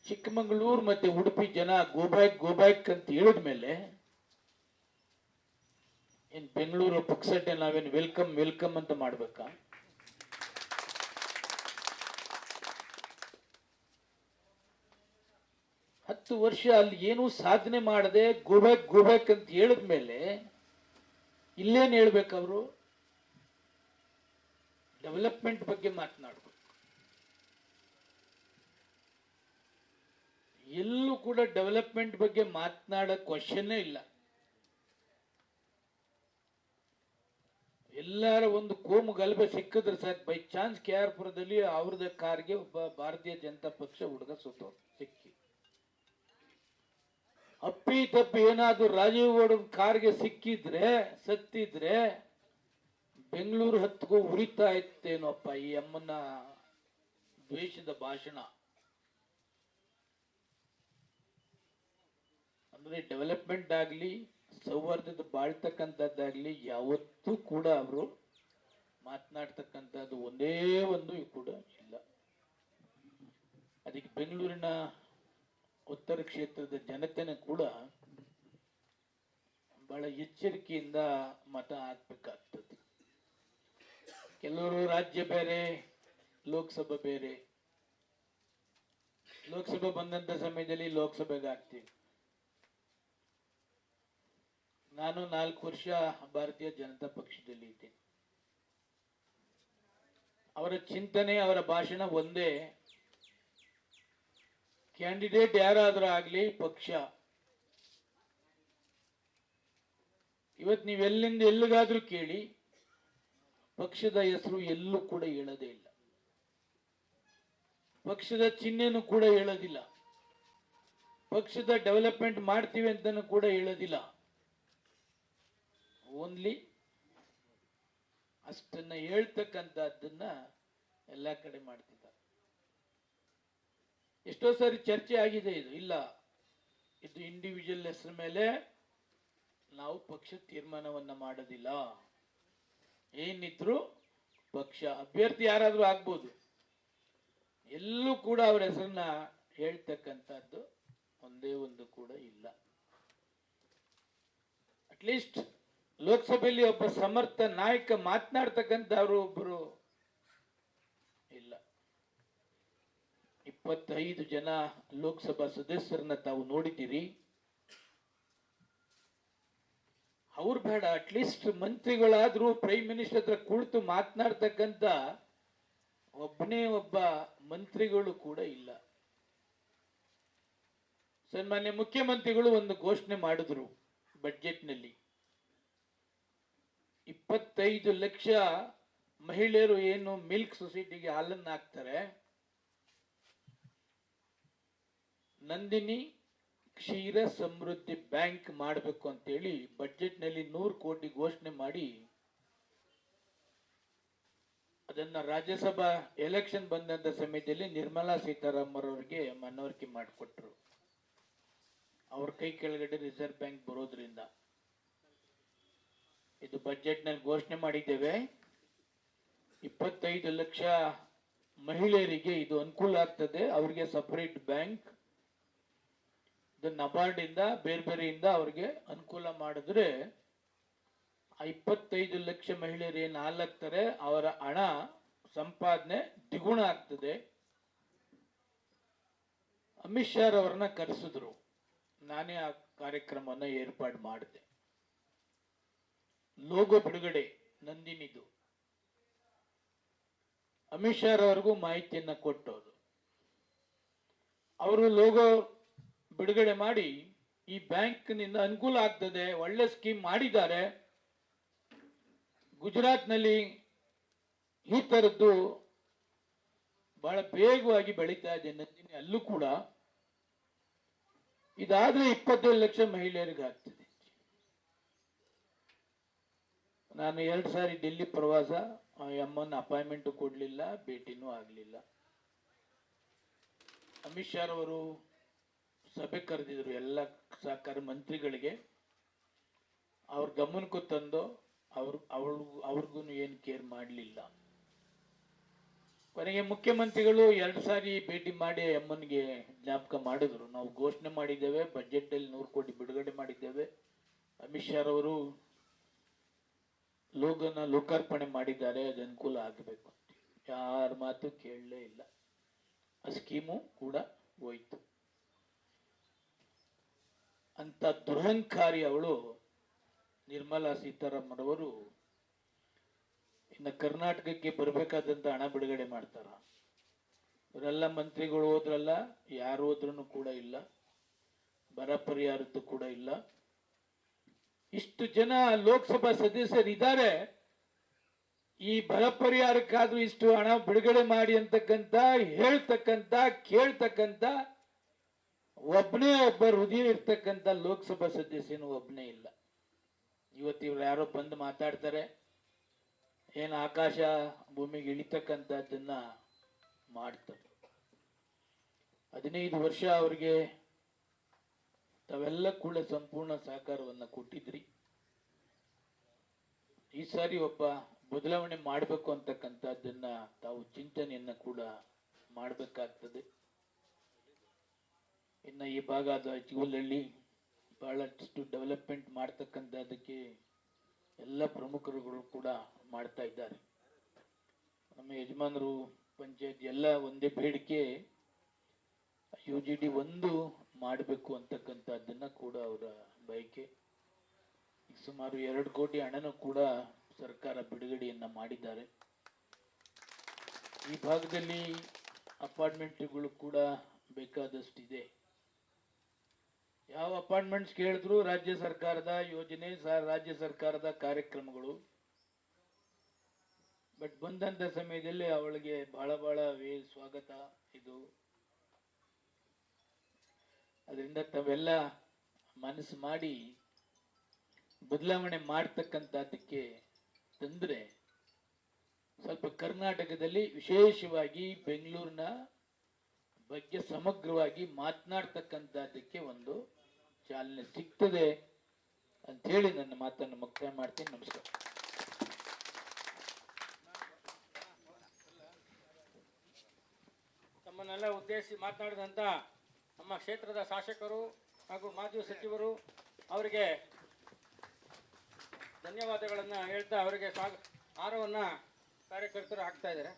ಚಿಕ್ಕಮಗಳೂರು ಮತ್ತೆ ಉಡುಪಿ ಜನ ಗೋಬ್ಯಾಕ್ ಅಂತ ಹೇಳಿದ್ಮೇಲೆ ಇನ್ ಬೆಂಗಳೂರು ಪುಕ್ಸಟ್ಟೆ ನಾವೇನು ವೆಲ್ಕಮ್ ಅಂತ ಮಾಡ್ಬೇಕಾ? ಹತ್ತು ವರ್ಷ ಅಲ್ಲಿ ಏನೂ ಸಾಧನೆ ಮಾಡದೆ ಗೋಬ್ಯಾಕ್ ಅಂತ ಹೇಳಿದ್ಮೇಲೆ ಇಲ್ಲೇನು ಹೇಳ್ಬೇಕು? ಅವರು ಡೆವಲಪ್ಮೆಂಟ್ ಬಗ್ಗೆ ಮಾತನಾಡಬೇಕು. ಎಲ್ಲೂ ಕೂಡ ಡೆವಲಪ್ಮೆಂಟ್ ಬಗ್ಗೆ ಮಾತನಾಡೋ ಕ್ವಶನ್ನೇ ಇಲ್ಲ. ಎಲ್ಲರ ಒಂದು ಕೋಮು ಗಲಭೆ ಸಿಕ್ಕಿದ್ರೆ ಸಾಕು, ಬೈ ಚಾನ್ಸ್ KR-ಪುರದಲ್ಲಿ ಅವ್ರದ ಕಾರ್ಗೆ ಒಬ್ಬ ಭಾರತೀಯ ಜನತಾ ಪಕ್ಷ ಹುಡುಗ ಸಿಕ್ಕಿ ಅಪ್ಪಿ ತಪ್ಪಿ ಏನಾದ್ರು ರಾಜೀವ್ ಗೌಡ ಕಾರ್ಗೆ ಸಿಕ್ಕಿದ್ರೆ ಸತ್ತಿದ್ರೆ ಬೆಂಗಳೂರು ಹತ್ತಿಗೂ ಉರಿತಾ ಇತ್ತೇನೋಪ್ಪ ಈ ಅಮ್ಮನ ದ್ವೇಷದ ಭಾಷಣ. ಅಂದ್ರೆ ಡೆವಲಪ್ಮೆಂಟ್ ಆಗಲಿ ಸೌಹಾರ್ದದ ಬಾಳ್ತಕ್ಕಂಥದ್ದಾಗ್ಲಿ ಯಾವತ್ತೂ ಕೂಡ ಅವರು ಮಾತನಾಡ್ತಕ್ಕಂಥದ್ದು ಒಂದೇ ಒಂದು ಕೂಡ ಇಲ್ಲ. ಅದಕ್ಕೆ ಬೆಂಗಳೂರಿನ ಉತ್ತರ ಕ್ಷೇತ್ರದ ಜನತೆನ ಕೂಡ ಬಹಳ ಎಚ್ಚರಿಕೆಯಿಂದ ಮತ ಹಾಕ್ಬೇಕಾಗ್ತದೆ. ಕೆಲವರು ರಾಜ್ಯ ಬೇರೆ ಲೋಕಸಭೆ ಬೇರೆ, ಲೋಕಸಭೆ ಬಂದಂತ ಸಮಯದಲ್ಲಿ ಲೋಕಸಭೆಗೆ ಹಾಕ್ತೀವಿ. ನಾನು 4 ವರ್ಷ ಭಾರತೀಯ ಜನತಾ ಪಕ್ಷದಲ್ಲಿ ಇದ್ದೇನೆ. ಅವರ ಚಿಂತನೆ ಅವರ ಭಾಷಣ ಒಂದೇ, ಕ್ಯಾಂಡಿಡೇಟ್ ಯಾರಾದ್ರೂ ಆಗ್ಲಿ ಪಕ್ಷ. ಇವತ್ತು ನೀವೆಲ್ಲಿಂದ ಎಲ್ಲಿಗಾದ್ರೂ ಕೇಳಿ ಪಕ್ಷದ ಹೆಸರು ಎಲ್ಲೂ ಕೂಡ ಹೇಳೋದೇ ಇಲ್ಲ, ಪಕ್ಷದ ಚಿಹ್ನೆನೂ ಕೂಡ ಹೇಳೋದಿಲ್ಲ, ಪಕ್ಷದ ಡೆವಲಪ್ಮೆಂಟ್ ಮಾಡ್ತೀವಿ ಅಂತಾನು ಕೂಡ ಹೇಳೋದಿಲ್ಲ. ಓನ್ಲಿ ಅಷ್ಟನ್ನ ಹೇಳ್ತಕ್ಕಂಥದ್ದನ್ನ ಎಲ್ಲ ಕಡೆ ಮಾಡ್ತಿದ್ದಾರೆ. ಎಷ್ಟೋ ಸಾರಿ ಚರ್ಚೆ ಆಗಿದೆ, ಇದು ಇಂಡಿವಿಜುವಲ್ ಹೆಸರ ಮೇಲೆ ನಾವು ಪಕ್ಷ ತೀರ್ಮಾನವನ್ನ ಮಾಡೋದಿಲ್ಲ. ಏನಿದ್ರು ಪಕ್ಷ ಅಭ್ಯರ್ಥಿ ಯಾರಾದ್ರೂ ಆಗ್ಬೋದು, ಎಲ್ಲೂ ಕೂಡ ಅವರ ಹೆಸರನ್ನ ಹೇಳ್ತಕ್ಕಂಥದ್ದು ಒಂದೇ ಒಂದು ಕೂಡ ಇಲ್ಲ. ಅಟ್ಲೀಸ್ಟ್ ಲೋಕಸಭೆಯಲ್ಲಿ ಒಬ್ಬ ಸಮರ್ಥ ನಾಯಕ ಮಾತನಾಡ್ತಕ್ಕಂಥವ್ರು ಒಬ್ಬರು ಇಲ್ಲ. 25 ಜನ ಲೋಕಸಭಾ ಸದಸ್ಯರನ್ನ ತಾವು ನೋಡಿದ್ದೀರಿ. ಅವ್ರು ಬೇಡ, ಅಟ್ಲೀಸ್ಟ್ ಮಂತ್ರಿಗಳಾದ್ರೂ ಪ್ರೈಮ್ ಮಿನಿಸ್ಟರ್ ಹತ್ರ ಕುಳಿತು ಮಾತನಾಡ್ತಕ್ಕಂಥ ಒಬ್ಬನೇ ಒಬ್ಬ ಮಂತ್ರಿಗಳು ಕೂಡ ಇಲ್ಲ. ಸನ್ಮಾನ್ಯ ಮುಖ್ಯಮಂತ್ರಿಗಳು ಒಂದು ಘೋಷಣೆ ಮಾಡಿದ್ರು ಬಜೆಟ್ನಲ್ಲಿ, 25 ಲಕ್ಷ ಮಹಿಳೆಯರು ಏನು ಮಿಲ್ಕ್ ಸೊಸೈಟಿಗೆ ಹಾಲನ್ನು ಹಾಕ್ತಾರೆ, ನಂದಿನಿ ಕ್ಷೀರ ಸಮೃದ್ಧಿ ಬ್ಯಾಂಕ್ ಮಾಡಬೇಕು ಅಂತೇಳಿ ಬಜೆಟ್ನಲ್ಲಿ 100 ಕೋಟಿ ಘೋಷಣೆ ಮಾಡಿ ಅದನ್ನ ರಾಜ್ಯಸಭಾ ಎಲೆಕ್ಷನ್ ಬಂದಂತ ಸಮಯದಲ್ಲಿ ನಿರ್ಮಲಾ ಸೀತಾರಾಮನ್ ಅವರಿಗೆ ಮನವರಿಕೆ ಮಾಡಿಕೊಟ್ರು. ಅವ್ರ ಕೈ ಕೆಳಗಡೆ ರಿಸರ್ವ್ ಬ್ಯಾಂಕ್ ಬರೋದ್ರಿಂದ ಇದು ಬಜೆಟ್ ನಲ್ಲಿ ಘೋಷಣೆ ಮಾಡಿದ್ದೇವೆ. 25 ಲಕ್ಷ ಮಹಿಳೆಯರಿಗೆ ಇದು ಅನುಕೂಲ ಆಗ್ತದೆ. ಅವರಿಗೆ ಸಪರೇಟ್ ಬ್ಯಾಂಕ್, ನಬಾರ್ಡ್ ಇಂದ ಬೇರೆಯಿಂದ ಅವರಿಗೆ ಅನುಕೂಲ ಮಾಡಿದ್ರೆ ಆ 25 ಲಕ್ಷ ಮಹಿಳೆಯರು ಏನು ಹಾಲಾಗ್ತಾರೆ ಅವರ ಹಣ ಸಂಪಾದನೆ ದ್ವಿಗುಣ ಆಗ್ತದೆ. ಅಮಿತ್ ಶಾ ಅವರನ್ನ ಕರೆಸಿದ್ರು, ನಾನೇ ಆ ಕಾರ್ಯಕ್ರಮವನ್ನು ಏರ್ಪಾಡು ಮಾಡಿದೆ. ಲೋಗೋ ಬಿಡುಗಡೆ ನಂದಿನಿದು ಅಮಿತ್ ಶಾ ಅವರಿಗೂ ಮಾಹಿತಿಯನ್ನ ಕೊಟ್ಟವರು. ಅವರು ಲೋಗೋ ಬಿಡುಗಡೆ ಮಾಡಿ ಈ ಬ್ಯಾಂಕ್ ನಿಂದ ಅನುಕೂಲ ಆಗ್ತದೆ, ಒಳ್ಳೆ ಸ್ಕೀಮ್ ಮಾಡಿದ್ದಾರೆ, ಗುಜರಾತ್ ನಲ್ಲಿ ಈ ತರದ್ದು ಬಹಳ ಬೇಗವಾಗಿ ಬೆಳೀತಾ ಇದೆ ನಂದಿನಿ, ಅಲ್ಲೂ ಕೂಡ ಇದಾದ್ರೆ 25 ಲಕ್ಷ ಮಹಿಳೆಯರಿಗೆ ಆಗ್ತದೆ. ನಾನು 2 ಸಾರಿ ಡೆಲ್ಲಿ ಪ್ರವಾಸ, ಅಮ್ಮನ ಅಪಾಯಿಂಟ್ಮೆಂಟ್ ಕೊಡ್ಲಿಲ್ಲ, ಭೇಟಿನೂ ಆಗಲಿಲ್ಲ. ಅಮಿತ್ ಶಾ ಅವರು ಸಭೆ ಕರೆದಿದ್ರು ಎಲ್ಲ ಸಹಕಾರ ಮಂತ್ರಿಗಳಿಗೆ, ಅವ್ರ ಗಮನಕ್ಕೂ ತಂದು ಅವ್ರಿಗೂ ಏನು ಕೇರ್ ಮಾಡಲಿಲ್ಲ. ಕೊನೆಗೆ ಮುಖ್ಯಮಂತ್ರಿಗಳು 2 ಸಾರಿ ಭೇಟಿ ಮಾಡಿ ಅಮ್ಮನಿಗೆ ಜ್ಞಾಪಕ ಮಾಡಿದ್ರು. ನಾವು ಘೋಷಣೆ ಮಾಡಿದ್ದೇವೆ, ಬಜೆಟ್ ಅಲ್ಲಿ 100 ಕೋಟಿ ಬಿಡುಗಡೆ ಮಾಡಿದ್ದೇವೆ. ಅಮಿತ್ ಶಾ ಅವರು ಲೋಗನ ಲೋಕಾರ್ಪಣೆ ಮಾಡಿದ್ದಾರೆ, ಅದು ಅನುಕೂಲ ಆಗಬೇಕು ಅಂತ. ಯಾರ ಮಾತು ಕೇಳಲೇ ಇಲ್ಲ. ಆ ಸ್ಕೀಮು ಕೂಡ ಹೋಯ್ತು. ಅಂತ ದುರಹಂಕಾರಿ ಅವಳು ನಿರ್ಮಲಾ ಸೀತಾರಾಮನ್ ಅವರು ಇನ್ನು ಕರ್ನಾಟಕಕ್ಕೆ ಬರಬೇಕಾದಂತ ಹಣ ಬಿಡುಗಡೆ ಮಾಡ್ತಾರ. ಇವರೆಲ್ಲ ಮಂತ್ರಿಗಳು ಹೋದ್ರಲ್ಲ, ಯಾರು ಹೋದ್ರೂ ಕೂಡ ಇಲ್ಲ, ಬರ ಪರಿಹಾರದ್ದು ಕೂಡ ಇಲ್ಲ. ಇಷ್ಟು ಜನ ಲೋಕಸಭಾ ಸದಸ್ಯರಿದ್ದಾರೆ, ಈ ಬರ ಪರಿಹಾರಕ್ಕಾದ್ರೂ ಇಷ್ಟು ಹಣ ಬಿಡುಗಡೆ ಮಾಡಿ ಅಂತಕ್ಕಂಥ ಹೇಳ್ತಕ್ಕಂಥ ಕೇಳ್ತಕ್ಕಂಥ ಒಬ್ಬನೇ ಒಬ್ಬ ಹೃದಯ ಇರ್ತಕ್ಕಂಥ ಲೋಕಸಭಾ ಸದಸ್ಯನು ಒಬ್ಬನೇ ಇಲ್ಲ. ಇವತ್ತು ಇವ್ರು ಯಾರೋ ಬಂದು ಮಾತಾಡ್ತಾರೆ, ಏನು ಆಕಾಶ ಭೂಮಿಗೆ ಇಳಿತಕ್ಕಂಥದ್ದನ್ನ ಮಾಡ್ತಾರೆ. 15 ವರ್ಷ ಅವ್ರಿಗೆ ತಾವೆಲ್ಲ ಕೂಡ ಸಂಪೂರ್ಣ ಸಹಕಾರವನ್ನ ಕೊಟ್ಟಿದ್ರಿ. ಈ ಸಾರಿ ಒಬ್ಬ ಬದಲಾವಣೆ ಮಾಡಬೇಕು ಅಂತಕ್ಕಂಥದ್ದನ್ನ ತಾವು ಚಿಂತನೆಯನ್ನ ಕೂಡ ಮಾಡಬೇಕಾಗ್ತದೆ. ಇನ್ನು ಈ ಭಾಗದ ಚಿಗುಲಹಳ್ಳಿ ಬಹಳಷ್ಟು ಡೆವಲಪ್ಮೆಂಟ್ ಮಾಡ್ತಕ್ಕಂಥದ್ದಕ್ಕೆ ಎಲ್ಲ ಪ್ರಮುಖರುಗಳು ಕೂಡ ಮಾಡ್ತಾ ಇದ್ದಾರೆ. ನಮ್ಮ ಯಜಮಾನರು ಪಂಚಾಯತ್ ಎಲ್ಲ ಒಂದೇ ಬೇಡಿಕೆ, UGD 1 ಮಾಡಬೇಕು ಅಂತಕ್ಕಂಥದ್ದನ್ನ ಕೂಡ ಅವರ ಬಯಕೆ. ಸುಮಾರು 2 ಕೋಟಿ ಹಣನೂ ಕೂಡ ಸರ್ಕಾರ ಬಿಡುಗಡೆಯನ್ನ ಮಾಡಿದ್ದಾರೆ. ಈ ಭಾಗದಲ್ಲಿ ಅಪಾರ್ಟ್ಮೆಂಟ್ಗಳು ಕೂಡ ಬೇಕಾದಷ್ಟಿದೆ. ಯಾವ ಅಪಾರ್ಟ್ಮೆಂಟ್ಸ್ ಕೇಳಿದ್ರು ರಾಜ್ಯ ಸರ್ಕಾರದ ಯೋಜನೆ, ರಾಜ್ಯ ಸರ್ಕಾರದ ಕಾರ್ಯಕ್ರಮಗಳು. ಬಟ್ ಬಂದಂತ ಸಮಯದಲ್ಲಿ ಅವಳಿಗೆ ಬಹಳ ಸ್ವಾಗತ ಇದು. ಅದರಿಂದ ತಾವೆಲ್ಲ ಮನಸ್ಸು ಮಾಡಿ ಬದಲಾವಣೆ ಮಾಡ್ತಕ್ಕಂಥದ್ದಕ್ಕೆ ತಂದ್ರೆ ಸ್ವಲ್ಪ ಕರ್ನಾಟಕದಲ್ಲಿ ವಿಶೇಷವಾಗಿ ಬೆಂಗಳೂರಿನ ಬಗ್ಗೆ ಸಮಗ್ರವಾಗಿ ಮಾತನಾಡ್ತಕ್ಕಂಥದ್ದಕ್ಕೆ ಒಂದು ಚಾಲನೆ ಸಿಗ್ತದೆ ಅಂತ ಹೇಳಿ ನನ್ನ ಮಾತನ್ನು ಮುಕ್ತಾಯ ಮಾಡ್ತೀನಿ. ನಮಸ್ಕಾರ. ತಮ್ಮನ್ನೆಲ್ಲ ಉದ್ದೇಶಿಸಿ ಮಾತನಾಡಿದಂಥ ನಮ್ಮ ಕ್ಷೇತ್ರದ ಶಾಸಕರು ಹಾಗೂ ಮಾಜಿ ಸಚಿವರು ಅವರಿಗೆ ಧನ್ಯವಾದಗಳನ್ನು ಹೇಳ್ತಾ ಅವರಿಗೆ ಹಾರವನ್ನು ಕಾರ್ಯಕರ್ತರು ಹಾಕ್ತಾ ಇದ್ದಾರೆ.